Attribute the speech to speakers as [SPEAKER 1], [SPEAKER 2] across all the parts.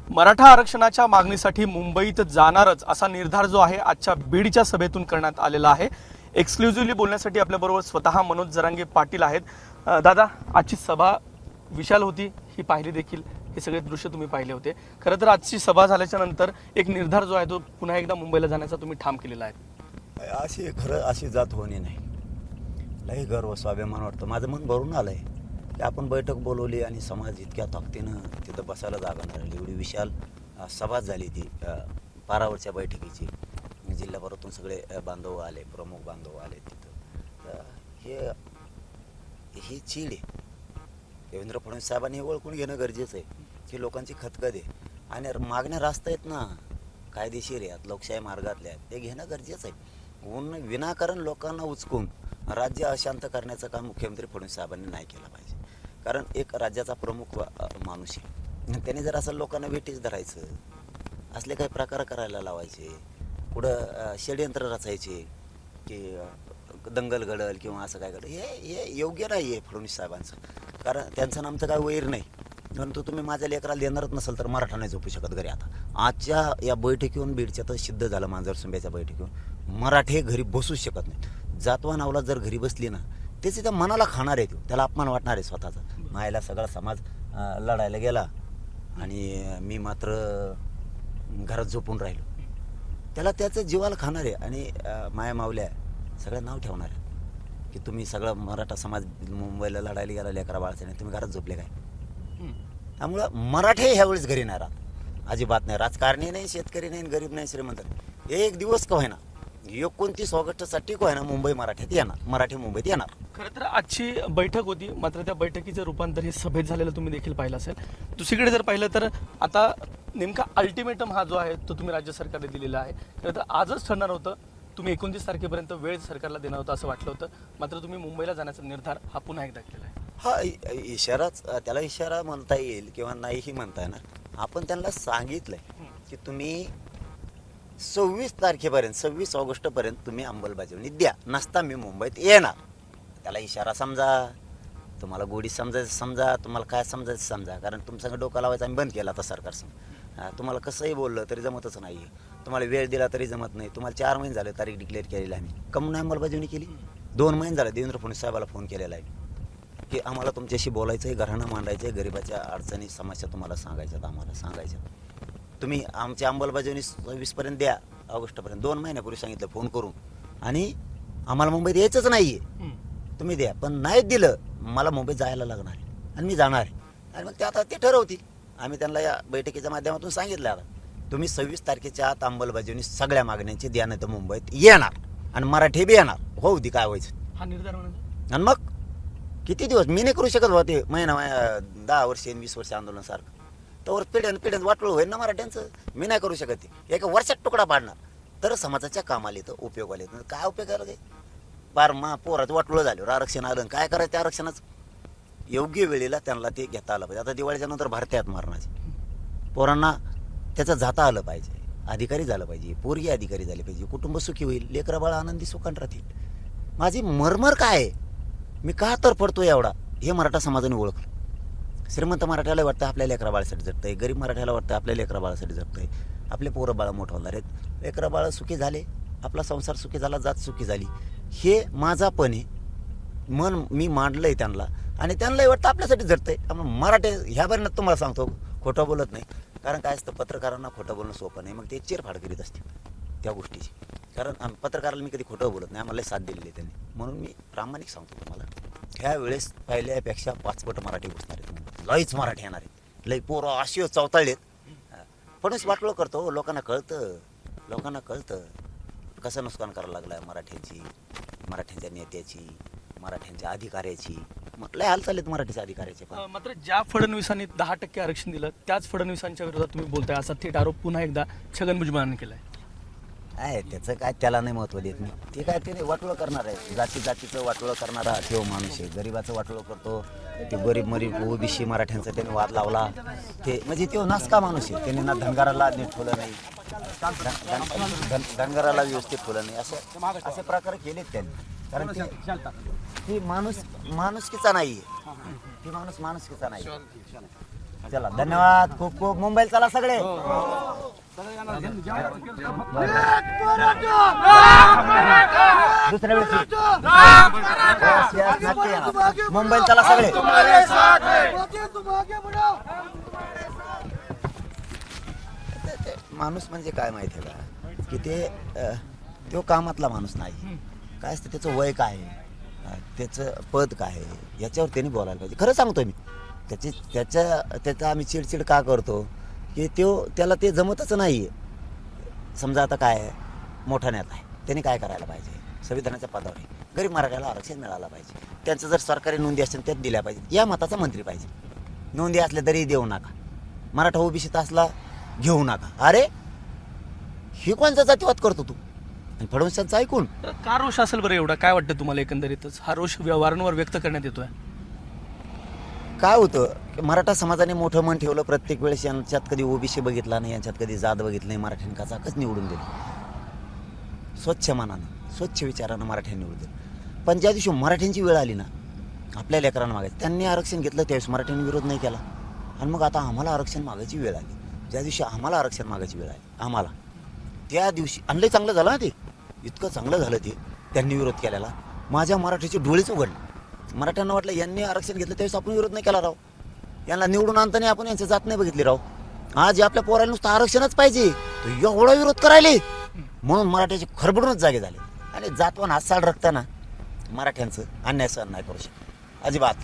[SPEAKER 1] मराठा आरक्षणाच्या मागणीसाठी मुंबईत जाणारच असा निर्धार जो आहे आजच्या बीडच्या सभेतून करण्यात आलेला आहे। एक्सक्लुझिव्हली बोलण्यासाठी आपल्याबरोबर स्वतः मनोज जरांगे पाटील आहेत। दादा, आजची सभा विशाल होती, ही पाहिली देखील, हे सगळे दृश्य तुम्ही पाहिले होते। खरं तर आजची सभा झाल्याच्या नंतर एक निर्धार जो आहे तो पुन्हा एकदा मुंबईला जाण्याचा तुम्ही ठाम केलेला आहे।
[SPEAKER 2] अशी खरं अशी जात होणे नाही, लई गर्व स्वाभिमान वाटतं, माझं मन भरून आलंय की आपण बैठक बोलवली आणि समाज इतक्या ताकदीनं तिथं बसायला जागा नाही, एवढी विशाल सभा झाली ती पारावरच्या बैठकीची। जिल्ह्याभरातून सगळे बांधव आले, प्रमुख बांधव आले तिथं। ही चीड आहे, देवेंद्र फडणवीस साहेबांनी हे ओळखून घेणं गरजेचं आहे की लोकांची खतखत आहे आणि मागण्या रास्त आहेत ना, कायदेशीर आहेत, लोकशाही मार्गातल्या आहेत, ते घेणं गरजेचं आहे। विनाकारण लोकांना उचकून राज्य अशांत करण्याचं काम मुख्यमंत्री फडणवीस साहेबांनी नाही केलं पाहिजे। कारण एक राज्याचा प्रमुख माणूस आहे, त्याने जर असं लोकांना वेटीच धरायचं, असले काही प्रकार करायला लावायचे, पुढं षडयंत्र रचायचे की दंगल घडल किंवा असं काय घडल, हे योग्य नाही आहे फडणवीस साहेबांचं। कारण त्यांचं नामचं काय वैर नाही, परंतु तुम्ही माझ्या लेकराला देणारच नसेल तर मराठा नाही झोपू शकत घरी। आता आजच्या या बैठकीहून बीडच्या तर सिद्ध झालं, मांजरसुंब्याच्या बैठकीहून मराठे घरी बसूच शकत नाही। जातवा नावला जर घरी बसली ना, त्याचे त्या मनाला खाणार आहे, त्याला अपमान वाटणार आहे स्वतःचा। मायला सगळा समाज लढायला गेला आणि मी मात्र घरात झोपून राहिलो, त्याला त्याचं जीवाला खाणार आहे आणि माया मावल्या सगळं नाव ठेवणार आहे की तुम्ही सगळं मराठा समाज मुंबईला लढायला गेला लेकरा बाळाचं नाही, तुम्ही घरात झोपले काय। त्यामुळं मराठे ह्यावेळेस घरी नाही राहत, अजिबात नाही। राजकारणी नाही, शेतकरी नाही, गरीब नाही, श्रीमंत नाही, एक दिवस का होईना 29 ऑगस्टसाठी का होईना मुंबई मराठ्यात येणार, मराठी मुंबईत येणार।
[SPEAKER 1] खरं तर आजची बैठक होती, मात्र त्या बैठकीचं रूपांतर हे सभेत झालेलं तुम्ही देखील पाहिलं असेल। दुसरीकडे जर पाहिलं तर आता नेमका अल्टिमेटम हा जो आहे तो तुम्ही राज्य सरकारने दिलेला आहे। खरं तर आजच ठरणार होतं, तुम्ही 29 तारखेपर्यंत वेळ सरकारला देणार होता असं वाटलं होतं, मात्र तुम्ही मुंबईला जाण्याचा निर्धार हा पुन्हा एकदा केला आहे।
[SPEAKER 2] हा इशाराच, त्याला इशारा म्हणता येईल किंवा नाहीही म्हणता येणार। आपण त्यांना सांगितलंय की तुम्ही 26 तारखेपर्यंत, 26 ऑगस्टपर्यंत तुम्ही अंमलबजावणी द्या, नसता मी मुंबईत येणार। त्याला इशारा समजा, तुम्हाला गोडी समजायचं समजा, तुम्हाला काय समजायचं समजा, कारण तुमचं डोकं लावायचं आम्ही बंद केला आता सरकारसमोर। तुम्हाला कसंही बोललं तरी जमतच नाही आहे, तुम्हाला वेळ दिला तरी जमत नाही। तुम्हाला 4 महिने झाले तारीख डिक्लेअर केलेली, आम्ही कम नाही अंमलबजावणी केली। 2 महिने झाले देवेंद्र फडणवीस साहेबाला फोन केलेला आहे की आम्हाला तुमच्याशी बोलायचं आहे, घराणं मांडायचं आहे, गरिबाच्या अडचणी समस्या तुम्हाला सांगायच्यात, आम्हाला सांगायच्यात। तुम्ही आमची अंमलबजावणी 26पर्यंत द्या, ऑगस्टपर्यंत। 2 महिन्यापूर्वी सांगितलं फोन करून, आणि आम्हाला मुंबईत यायचंच नाही आहे, तुम्ही द्या। पण नाही दिलं, मला मुंबईत जायला लागणार आहे आणि मी जाणार आहे, आणि मग ते आता ते ठरवतील। आम्ही त्यांना या बैठकीच्या माध्यमातून सांगितलं, आता तुम्ही 26 तारखेच्या आत अंमलबजावणी सगळ्या मागण्यांची द्या, नाही तर मुंबईत येणार आणि मराठी बी येणार, होऊ दे काय व्हायचं
[SPEAKER 1] हा निर्धार म्हणून।
[SPEAKER 2] आणि मग किती दिवस मी नाही करू शकत होते, महिना 10 वर्ष 20 वर्ष आंदोलन सारखं, तर पिढ्यान वाटलं होईल ना मराठ्यांचं, मी नाही करू शकत। ते एका वर्षात तुकडा पाडणार तर समाजाच्या कामाला येतं, उपयोगाला येतं। काय उपयोग करायला काय, बार पोरात वाटलं झालं, आरक्षण आलं, काय करायचं त्या आरक्षणाचं योग्य वेळेला त्यांना ते घेता आलं पाहिजे। आता दिवाळीच्या नंतर भारतीयात मारण्याचे पोरांना त्याचं जाता आलं पाहिजे, अधिकारी झालं पाहिजे, पोरगी अधिकारी झाली पाहिजे, कुटुंब सुखी होईल, लेकरं बाळा आनंदी सुखान राहतील। माझी मरमर काय आहे, मी का तर पडतो एवढा, हे मराठा समाजाने ओळखलं। श्रीमंत मराठ्याला वाटतं आपल्या लेकरा बाळासाठी जगतंय, गरीब मराठ्याला वाटतं आपल्या लेकरा बाळासाठी जगतंय, आपले पोरं बाळा मोठं होणार आहेत, लेकरा बाळा सुखी झाले, आपला संसार सुखी झाला, जात सुखी झाली, हे माझापणे मन मी मांडलंय त्यांना, आणि त्यांनाही वाटतं आपल्यासाठी जगतंय। त्यामुळे मराठे ह्या बऱ्यानं तुम्हाला सांगतो खोटं बोलत नाही, कारण काय असतं पत्रकारांना खोटं बोलणं सोपं नाही, मग ते चिरफाड करीत असते त्या गोष्टीची। कारण पत्रकाराला मी कधी खोटं बोलत नाही, आम्हाला साथ दिलेली आहे त्यांनी, म्हणून मी प्रामाणिक सांगतो तुम्हाला, ह्या वेळेस पहिल्यापेक्षा 5 पट मराठी घुसणार आहेत, लईच मराठी येणार आहेत, लई पोरं अशी चवताळलेत। फडणवीस वाटलं करतो, लोकांना कळतं कसं नुकसान करायला लागलं आहे मराठ्यांची, मराठ्यांच्या नेत्याची, मराठ्यांच्या अधिकाऱ्याची, लय हालचाल आहेत मराठीच्या अधिकाऱ्याचे। पण
[SPEAKER 1] मात्र ज्या फडणवीसांनी 10% आरक्षण दिलं त्याच फडणवीसांच्या विरोधात तुम्ही बोलताय, असा थेट आरोप पुन्हा एकदा छगन भुजबळांनी केलाय।
[SPEAKER 2] आहे त्याचं काय, त्याला नाही महत्त्व देत मी, ते काय ते वाटोळं करणार आहे, जातीचं वाटोळं करणारा ठेव माणूस आहे, गरिबाचं वाटोळं करतो, ते गरीब ओबीसी मराठ्यांचा त्याने वाद लावला, ते म्हणजे तो नासका माणूस आहे, त्याने ना धनगराला नीट ठेवलं नाही, धनगराला व्यवस्थित ठेवलं नाही, असे प्रकार केलेत त्यांनी। कारण ती माणुसकीचा नाही आहे, ती माणुसकीचा नाही। चला धन्यवाद खूप खूप. मुंबईला चला सगळे. दुसऱ्या वेळेस नक्की येणार. मुंबईला चला सगळे. माणूस म्हणजे काय माहिती आहे का की तो कामातला माणूस नाही. काय असतं त्याचं वय काय आहे, त्याचं पद काय आहे, याच्यावर त्यांनी बोलायला पाहिजे. खरं सांगतो मी, त्याचा आम्ही चिडचिड का करतो की त्याला ते जमतच नाही आहे. समजा आता काय आहे, मोठा नेता आहे, त्यांनी काय करायला पाहिजे, संविधानाच्या पदावर आहे, गरीब मराठ्याला आरक्षण मिळालं पाहिजे. त्यांचं जर सरकारी नोंदी असतील त्यात दिल्या पाहिजे. या मताचा मंत्री पाहिजे. नोंदी असल्या तरी देऊ नका. मराठा ओबीसीत असला घेऊ नका. अरे हे कोणचा जातीवाद करतो तू? आणि फडणवीसांचं ऐकून
[SPEAKER 1] का रोष असेल बरं एवढा? काय वाटतं तुम्हाला एकंदरीतच हा रोष वारंवार व्यक्त करण्यात येतोय?
[SPEAKER 2] काय होतं की मराठा समाजाने मोठं मन ठेवलं. प्रत्येक वेळेस यांच्यात कधी ओबीसी बघितला नाही, यांच्यात कधी जात बघितलं नाही. मराठ्यांनी कचाकच निवडून दिली. स्वच्छ मनानं, स्वच्छ विचारानं मराठ्यांनी निवडून दिलं. पण ज्या दिवशी मराठ्यांची वेळ आली ना आपल्या लेकरांना मागायचं, त्यांनी आरक्षण घेतलं त्यावेळेस मराठ्यांनी विरोध नाही केला. आणि मग आता आम्हाला आरक्षण मागायची वेळ आली. ज्या दिवशी आम्हाला आरक्षण मागायची वेळ आली आम्हाला, त्या दिवशी आणलंही चांगलं झालं ना. ते इतकं चांगलं झालं ते त्यांनी विरोध केलेला. माझ्या मराठीचे डोळेच उघडले. मराठ्यांना वाटलं यांनी आरक्षण घेतलं त्यावेळेस आपण विरोध नाही केला राव. यांना निवडून आणताना आपण यांची जात नाही बघितली राव. आज आपल्या पोराला नुसतं आरक्षणच पाहिजे, तो एवढा विरोध करायले म्हणून मराठ्याचे खरबडूनच जागे झाले. आणि जातवान हातसाळ रक्ताना मराठ्यांचं अन्याय सहन नाही करू शकत अजिबात.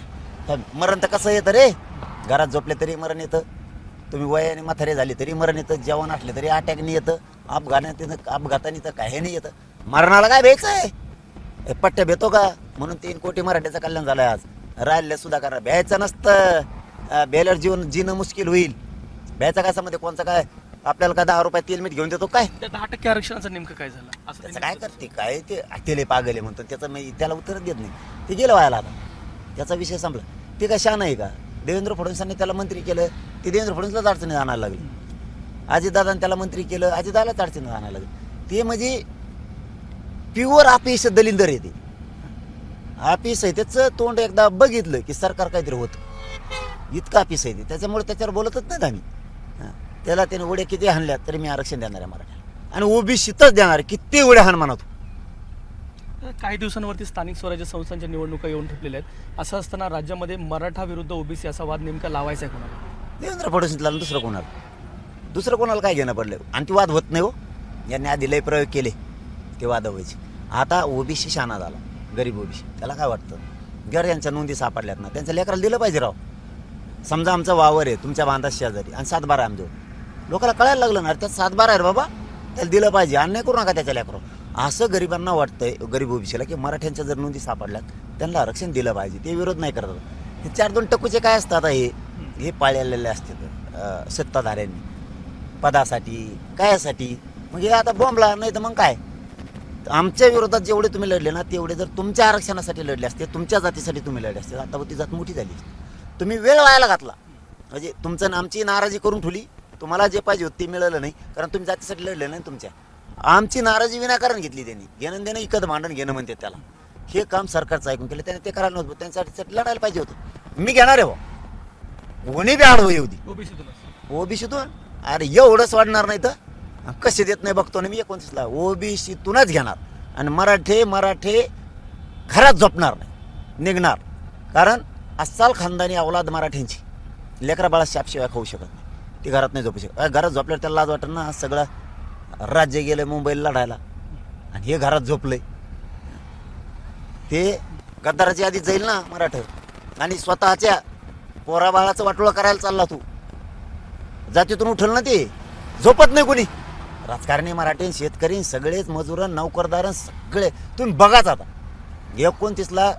[SPEAKER 2] मरण तर कसं येतं रे, घरात झोपले तरी मरण येतं, तुम्ही वयाने म्हातारे झाले तरी मरण येतं, जेवण असले तरी अटॅकनी येतं, अपघाताने तर काही नाही येतं. मरणाला काय भ्यायचं आहे? पट्ट्या भेटतो का? म्हणून 3 कोटी मराठ्याचं कल्याण झालंय आज. राहिल्या सुद्धा करा, भ्यायचं नसतं. बेलर जीवन जीणं मुश्किल होईल. भ्यायचा काय समज? कोणचं काय आपल्याला काय 10 रुपये तेल मीठ घेऊन देतो काय?
[SPEAKER 1] त्या 10% आरक्षणाचं नेमकं काय झालं असं
[SPEAKER 2] त्याचं काय करते काय ते तेले पागले म्हणतो. त्याचं मी त्याला उत्तर देत नाही. ते गेलं व्हायला आता, त्याचा विषय संपला. ते काय शान आहे का? देवेंद्र फडणवीसांनी त्याला मंत्री केलं, ते देवेंद्र फडणवीसलाच अडचणीत आणायला लागली. अजितदादांनी त्याला मंत्री केलं, अजितदादालाच अडचणीत आणायला लागली. ते म्हणजे प्युअर आपिस दलिंदर येते. आपिस आहे त्याचं तोंड एकदा बघितलं की सरकार काहीतरी होतं. इतकं आपिस आहे ते, त्याच्यामुळे त्याच्यावर बोलतच नाहीत आम्ही. त्याला त्याने उड्या किती हाणल्या तरी मी आरक्षण देणार आहे मराठ्याला. आणि ओबीसीतच देणार आहे. किती उड्या हाण म्हणतो.
[SPEAKER 1] काही दिवसांवरती स्थानिक स्वराज्य संस्थांच्या निवडणुका येऊन ठेपलेल्या आहेत. असं असताना राज्यामध्ये मराठा विरुद्ध ओबीसी असा वाद नेमका लावायचा आहे कोणाला?
[SPEAKER 2] देवेंद्र फडणवीसला दुसरं कोणाला काय घेणं पडलं? आणि ती वाद होत नाही हो. यांनी आधी लय प्रयोग केले ते वाद व्हायचे. आता ओबीसी शाना झाला, गरीब ओबीसी. त्याला काय वाटतं? घर यांच्या नोंदी सापडल्यात ना, त्यांच्या लेकराला दिलं पाहिजे राव. समजा आमचा वावर आहे तुमच्या बांधा शेजारी आणि 7-12 आहे आमच्यावर, लोकांना कळायला लागलं ना त्यात 7-12 आहे बाबा, त्याला दिलं पाहिजे. अन्याय करू नका त्याच्या लेकरावर. असं गरिबांना वाटतंय, गरीब ओबीसीला, की मराठ्यांच्या जर नोंदी सापडल्यात त्यांना आरक्षण दिलं पाहिजे. ते विरोध नाही करत. हे 4-2 टक्कूचे काय असतात हे पाळलेले असतात सत्ताधाऱ्यांनी पदासाठी कायासाठी. मग हे आता बॉम्बला नाही तर मग काय? आमच्या विरोधात जेवढे तुम्ही लढले ना तेवढे जर तुमच्या आरक्षणासाठी लढले असते, तुमच्या जातीसाठी तुम्ही लढले असते, आता ती जात मोठी झाली. तुम्ही वेळ वायाला घातला. म्हणजे तुमचं आमची नाराजी करून ठेवली. तुम्हाला जे पाहिजे होतं ते मिळालं नाही, कारण तुम्ही जातीसाठी लढले नाही. तुमच्या आमची नाराजी विनाकारण घेतली त्यांनी. घेणं देणं इकत भांडण घेणं म्हणते त्याला. हे काम सरकारचं ऐकून केलं त्याने. ते करायला नव्हतं, त्यांच्यासाठी लढायला पाहिजे होतं. मी घेणार आहे हो, कोणी बी आडवं येऊ दे ओबीसीतून. अरे एवढंच वाढणार नाही तर कसे देत नाही बघतो ना मी 29ला. ओबीसीतूनच घेणार. आणि मराठे घरात झोपणार नाही, निघणार. कारण अस्साल खानदानी अवलाद मराठ्यांची लेकरा बाळा शापशिवाय खाऊ शकत नाही. ती घरात नाही झोपू शकत. घरात झोपल्यावर त्याला लाज वाटत ना. सगळं राज्य गेलं मुंबईला लढायला आणि हे घरात झोपलंय. ते गद्दाराच्या आधी जाईल ना मराठा. आणि स्वतःच्या पोराबाळाचं वाटोळं करायला चालला तू. जातीतून उठल ना ते. झोपत नाही कोणी. राजकारणी मराठी, शेतकरी, सगळेच मजूर, नोकरदार सगळे. तुम्ही बघाच आता 29ला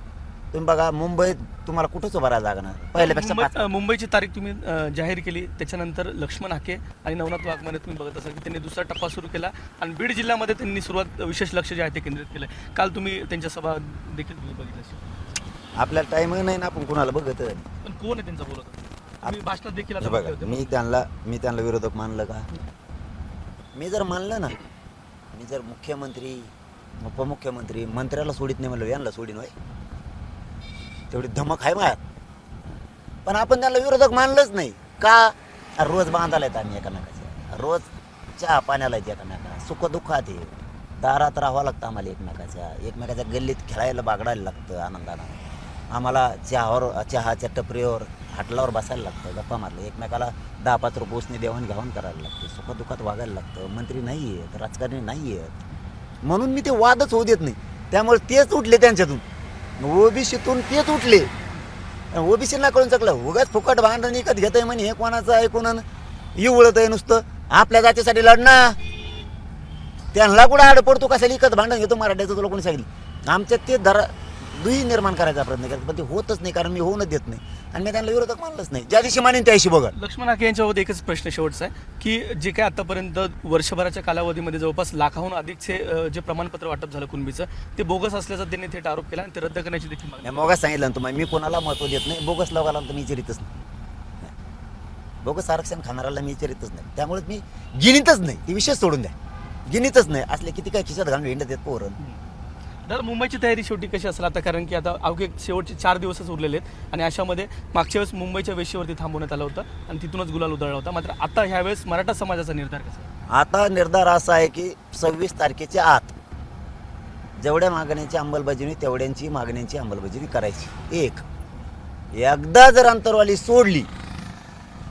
[SPEAKER 2] तुम्ही बघा मुंबईत तुम्हाला कुठंच उभा राहायला जागा नाही. पहिल्यापेक्षा
[SPEAKER 1] मुंबईची तारीख तुम्ही जाहीर केली, त्याच्यानंतर लक्ष्मण हाके आणि नवनाथ वाघमारे तुम्ही बघत असाल की त्यांनी दुसरा टप्पा सुरू केला आणि बीड जिल्ह्यामध्ये त्यांनी विशेष लक्ष जे आहे ते केंद्रित केलं. काल तुम्ही त्यांच्या सभा देखील बघितल्या असेल.
[SPEAKER 2] आपल्याला टाइम नाही ना, आपण कोणाला बघत.
[SPEAKER 1] पण कोण आहे त्यांचा बोलत? भाषणात देखील आता
[SPEAKER 2] बघा, मी त्यांना विरोधक मानलं का? मी जर मानलं ना, मी जर मुख्यमंत्री उपमुख्यमंत्री मंत्र्याला सोडित नाही म्हणलं, यांना सोडीन होय. तेवढी धमक आहे मायात. पण आपण त्यांना विरोधक मानलंच नाही. का रोज बांधायला येत आम्ही एकमेकाच्या, रोज चहा पाण्याला येते एकमेका, सुख दुःखात आहे, दारात राहावं लागतं आम्हाला एकमेकाच्या गल्लीत खेळायला बागडायला लागतं आनंदानं, आम्हाला चहाच्या टपरीवर हाटलावर बसायला लागतं, गप्पा मारलं, एकमेकाला 10-5 रुपये देवाणघेवाण करायला लागते, सुखदुःखात वागायला लागतं. मंत्री नाही आहेत, राजकारणी नाही आहेत, म्हणून मी ते वादच होऊ देत नाही. त्यामुळे तेच उठले त्यांच्यातून, ओबीसीतून तेच उठले. ओबीसीला कळून चकलं उगाच फुकट भांडण विकत घेत आहे म्हणे, हे कोणाचं ऐकून इवळत आहे नुसतं, आपल्या जातीसाठी लढणं, त्यांना कुठं आड पडतो, कशाला विकत भांडण घेतो मराठ्याचं, तुला कोणी सांगितलं. आमच्यात ते दुही निर्माण करायचा प्रयत्न करतात, पण ते होतच नाही, कारण मी होऊनच देत नाही आणि मी त्यांना विरोधक मानलंच नाही. ज्या दिवशी मानेन त्याशी बघा.
[SPEAKER 1] लक्ष्मण हाके यांच्याबाबत एकच प्रश्न शेवटचा आहे की जे काय आतापर्यंत वर्षभराच्या कालावधीमध्ये जवळपास लाखाहून अधिकचे जे प्रमाणपत्र वाटप झालं कुणबीचं, ते बोगस असल्याचा त्यांनी थेट आरोप केला आणि ते रद्द करण्याची देखील मागणी.
[SPEAKER 2] मी बोगस सांगितलं ना तुम्हाला, मी कोणाला महत्व देत नाही, बोगस लोकांना तर मी विचारितच नाही, बोगस आरक्षण खाणाऱ्याला मी विचारितच नाही, त्यामुळे मी गिनीतच नाही, ती विषय सोडून द्या, गिनीतच नाही. असले किती काय खिशात घालून हिंडत येत पोरण.
[SPEAKER 1] तर मुंबईची तयारी शेवटी कशी असेल आता, कारण की आता अवघे शेवटचे 4 दिवसच उरलेले आहेत आणि अशामध्ये मागच्या वेळेस मुंबईच्या वेशीवरती थांबवण्यात आलं होतं आणि तिथूनच गुलाल उधळला होता. मात्र आता ह्यावेळेस मराठा समाजाचा निर्धार कसा आहे?
[SPEAKER 2] आता निर्धार असा आहे की 26 तारखेच्या आत जेवढ्या मागण्यांची अंमलबजावणी तेवढ्यांची मागण्यांची अंमलबजावणी करायची. एकदा जर अंतरवाली सोडली,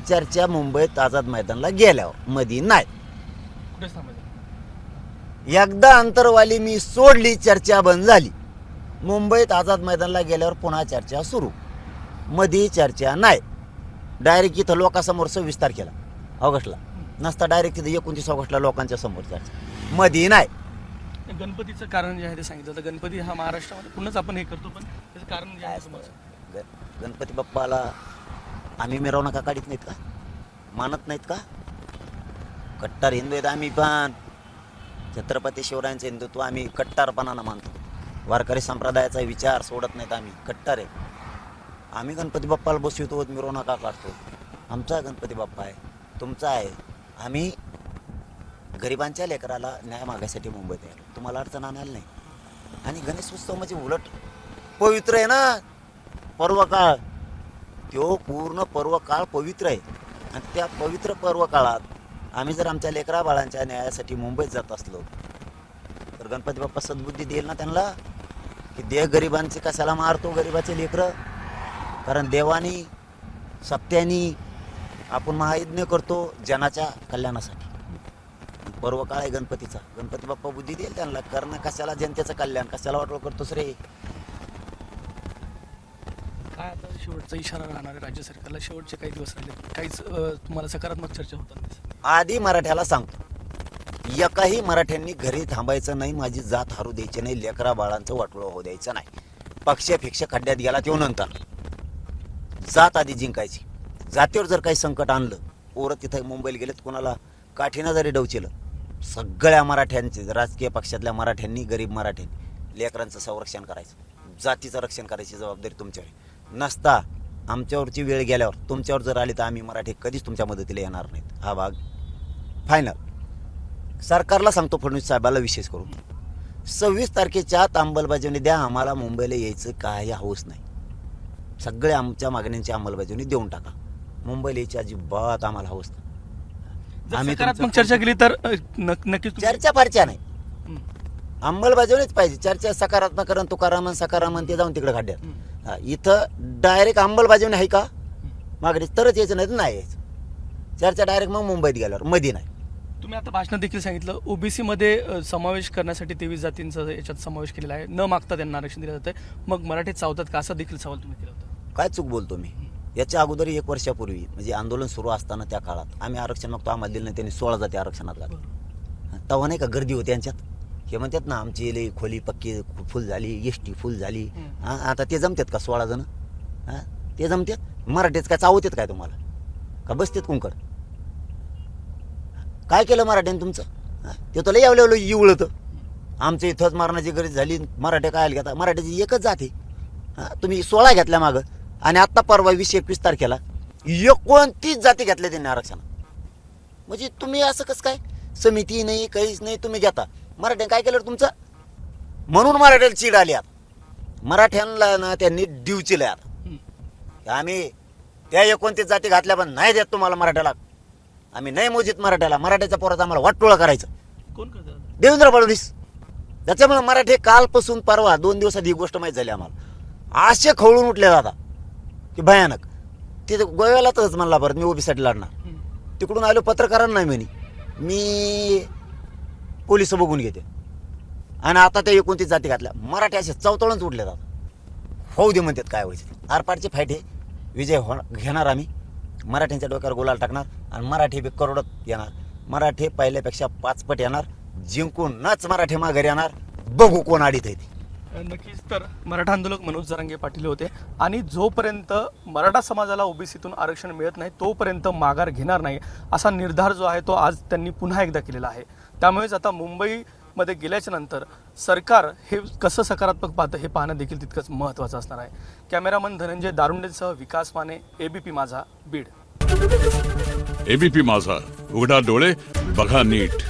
[SPEAKER 2] चर्चा मुंबईत आझाद मैदानला गेल्यावर मधी नाही.
[SPEAKER 1] कुठेच थांबायचं?
[SPEAKER 2] एकदा अंतरवाली मी सोडली, चर्चा बंद झाली. मुंबईत आझाद मैदानला गेल्यावर पुन्हा चर्चा सुरू, मधी चर्चा नाही. डायरेक्ट इथं लोकांसमोर 26 तारखेला ऑगस्टला नसता, डायरेक्ट तिथं 29 ऑगस्टला लोकांच्या समोर चर्चा, मधी नाही.
[SPEAKER 1] गणपतीचं कारण जे आहे ते सांगितलं तर गणपती हा महाराष्ट्रामध्ये पुन्हाच आपण हे करतो, पण त्याचं कारण जे आहे समोर
[SPEAKER 2] गणपती बाप्पाला आम्ही मिरवणुका काढीत नाहीत का, मानत नाहीत का? कट्टर हिंदू आहेत आम्ही, पण छत्रपती शिवरायांचं हिंदुत्व आम्ही कट्टरपणानं मानतो. वारकरी संप्रदायाचा विचार सोडत नाहीत आम्ही, कट्टर आहे. आम्ही गणपती बाप्पाला बसवतो, मिरवणुका काढतो. आमचा गणपती बाप्पा आहे, तुमचा आहे. आम्ही गरिबांच्या लेकराला न्याय मागायसाठी मुंबईत आहे, तुम्हाला अडचण आणायला नाही. आणि गणेश उत्सव म्हणजे उलट पवित्र आहे ना, पर्व काळ तो पूर्ण पर्व काळ पवित्र आहे. आणि त्या पवित्र पर्व काळात आम्ही जर आमच्या लेकरा बाळांच्या न्यायासाठी मुंबईत जात असलो तर गणपती बाप्पा सद्बुद्धी देईल ना त्यांना, की देव गरिबांचे कशाला मारतो, गरिबाचे लेकरं. कारण देवानी सत्यानी आपण महायज्ञ करतो जनाच्या कल्याणासाठी. पर्व काळ आहे गणपतीचा, गणपती बाप्पा बुद्धी देईल त्यांना, कारण कशाला जनतेचं कल्याण, कशाला वाटोळ करतोस रे.
[SPEAKER 1] काय आता शेवटचा इशारा राहणार आहे राज्य सरकारला? शेवटचे काही दिवस राहिले, काहीच तुम्हाला सकारात्मक चर्चा होतात?
[SPEAKER 2] आधी मराठ्याला सांगतो, एकाही मराठ्यांनी घरी थांबायचं नाही, माझी जात हरू द्यायची नाही, लेकरा बाळांचं वाटोळं होऊ द्यायचं नाही. पक्ष फिक्ष खड्ड्यात गेला तेव्हा नंतर जात आधी जिंकायची. जातीवर जर काही संकट आणलं, पोरं तिथं मुंबईला गेलेत, कोणाला काठीनं जरी डवचिलं, सगळ्या मराठ्यांचे, राजकीय पक्षातल्या मराठ्यांनी, गरीब मराठ्यांनी लेकरांचं संरक्षण करायचं, जातीचं रक्षण करायची जबाबदारी तुमच्यावर. नसता आमच्यावरची वेळ गेल्यावर तुमच्यावर जर आली तर आम्ही मराठी कधीच तुमच्या मदतीला येणार नाहीत. हा भाग फायनल. सरकारला सांगतो, फडणवीस साहेबाला विशेष करून 26 तारखेच्या आत अंमलबजावणी द्या, आम्हाला मुंबईला यायचं काही हौस नाही. सगळे आमच्या मागण्यांची अंमलबजावणी देऊन टाका, मुंबईला यायची अजिबात आम्हाला हौस नाही.
[SPEAKER 1] आम्ही सकारात्मक चर्चा केली तर नक्कीच
[SPEAKER 2] चर्चा फारच्या नाही, अंमलबजावणीच पाहिजे. चर्चा सकारात्मक करण तुकारामन सकारामन ते जाऊन तिकडे खड्ड्यात. इथं डायरेक्ट अंमलबजावणी आहे का मागणी, तरच यायचं, नाही तर नाही यायचं. चर्चा डायरेक्ट मग मुंबईत गेल्यावर, मध्ये नाही.
[SPEAKER 1] तुम्ही आता भाषणात देखील सांगितलं ओबीसी मध्ये समावेश करण्यासाठी 23 जातींचा याच्यात समावेश केलेला आहे, न मागता त्यांना आरक्षण दिलं जातं, मग मराठीत चावतात का, असा देखील सवाल तुम्ही केला होता.
[SPEAKER 2] काय चूक बोलतो मी? याच्या अगोदर 1 वर्षापूर्वी म्हणजे आंदोलन सुरू असताना त्या काळात आम्ही आरक्षण मागतो, आम्हाला दिलं नाही, त्यांनी 16 जाती आरक्षणात घातलं. तेव्हा नाही का गर्दी होती यांच्यात, हे म्हणतात ना आमची लई खोली पक्की फुल झाली, एसटी फुल झाली. आता ते जमतात का 16 जण? ते जमतात? मराठीत काय चावतात काय तुम्हाला का बसतात कुंकड? काय केलं मराठ्याने तुमचं? ते तुला यावलं इवळतं. आमच्या इथंच मारण्याची गरज झाली, मराठे काय घेता? मराठीची एकच जाते. तुम्ही 16 घेतल्या मागं, आणि आत्ता परवा 20-21 तारखेला 29 जाती घेतल्या त्यांनी आरक्षण. म्हणजे तुम्ही असं कसं काय? समिती नाही, काहीच नाही, तुम्ही घेता. मराठ्याने काय केलं तुमचं? म्हणून मराठ्याला चीड आली. आता मराठ्यांना ना त्यांनी डिवचिलं. आता आम्ही त्या 29 जाती घातल्या पण नाही देत तुम्हाला मराठ्याला. आम्ही नाही मोजित मराठ्याला. मराठ्याच्या पोरात आम्हाला वाटोळं करायचं.
[SPEAKER 1] कोण करतं दादा?
[SPEAKER 2] देवेंद्र फडणवीस. त्याच्यामुळे मराठी कालपासून परवा 2 दिवसात ही गोष्ट माहीत झाली आम्हाला. असे खवळून उठले दादा की भयानक. तिथे गोव्याला तरच म्हणला परत मी ओबीसाठी लढणार. तिकडून आलो पत्रकारांना नाही म्हणे मी पोलिस बघून घेते. आणि आता त्या 29 जाती घातल्या. मराठी असे चवतळूनच उठले दादा. होऊ दे म्हणतात काय व्हायचं. आरपारची फाईट आहे. विजय घेणार आम्ही. मराठ्यांच्या डोक्यावर गुलाल टाकणार आणि मराठी बी करोडत येणार. मराठी पहिल्यापेक्षा 5 पट येणार. जिंकूनच मराठी माघारी येणार. बघू कोण आडीत आहे ते.
[SPEAKER 1] नक्कीच. तर मराठा आंदोलक मनोज जरांगे पाटील होते आणि जोपर्यंत मराठा समाजाला ओबीसीतून आरक्षण मिळत नाही तोपर्यंत माघार घेणार नाही असा निर्धार जो आहे तो आज त्यांनी पुन्हा एकदा केलेला आहे. त्यामुळेच आता मुंबईमध्ये गेल्याच्या नंतर सरकार हे कसं सकारात्मक पाहतं हे पाहणं देखील तितकंच महत्त्वाचं असणार आहे. कॅमेरामन धनंजय दारुंडेसह विकास माने, एबीपी माझा, बीड.
[SPEAKER 3] एबीपी माझा, उघडा डोळे बघा नीट.